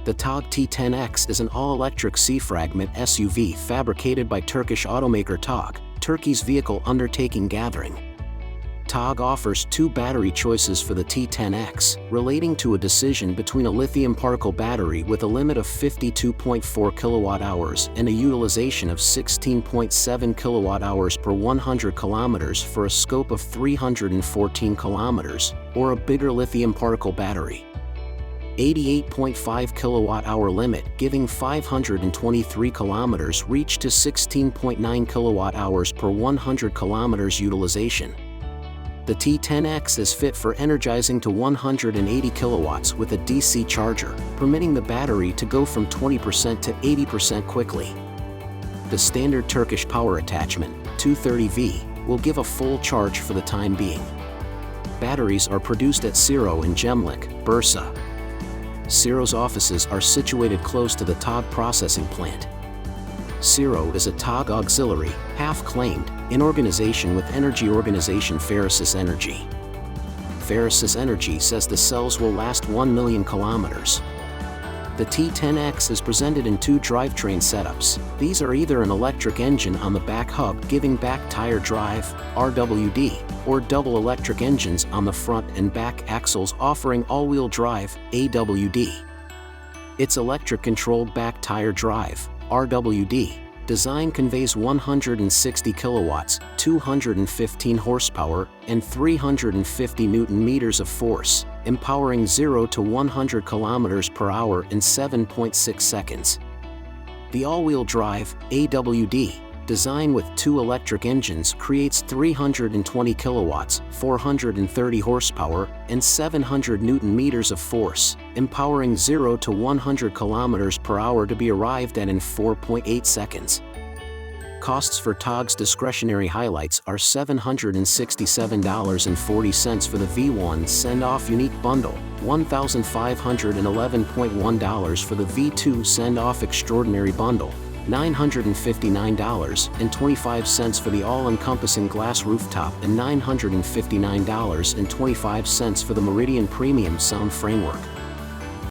The Togg T10X is an all-electric C-fragment SUV fabricated by Turkish automaker Togg, Turkey's vehicle undertaking gathering. Togg offers two battery choices for the T10X, relating to a decision between a lithium particle battery with a limit of 52.4 kWh and a utilization of 16.7 kWh per 100 km for a scope of 314 km, or a bigger lithium particle battery. 88.5 kWh limit giving 523 km reach to 16.9 kWh per 100 km utilization. The T10X is fit for energizing to 180 kilowatts with a DC charger, permitting the battery to go from 20% to 80% quickly. The standard Turkish power attachment, 230V, will give a full charge for the time being. Batteries are produced at Ciro in Gemlik, Bursa. Ciro's offices are situated close to the Togg processing plant. Ciro is a Togg auxiliary, half-claimed, in organization with energy organization Ferasis Energy. Ferasis Energy says the cells will last 1 million kilometers. The T10X is presented in two drivetrain setups. These are either an electric engine on the back hub giving back tire drive, RWD, or double electric engines on the front and back axles offering all-wheel drive, AWD. Its electric-controlled back tire drive, RWD, design conveys 160 kilowatts, 215 horsepower, and 350 Newton-meters of force, empowering 0 to 100 kilometers per hour in 7.6 seconds. The all-wheel drive, AWD, design with two electric engines creates 320 kilowatts, 430 horsepower, and 700 Newton-meters of force, empowering 0 to 100 kilometers per hour to be arrived at in 4.8 seconds. Costs for Togg's discretionary highlights are $767.40 for the V1 send-off unique bundle, $1,511.1 for the V2 send-off extraordinary bundle, $959.25 for the all-encompassing glass rooftop, and $959.25 for the Meridian Premium sound framework.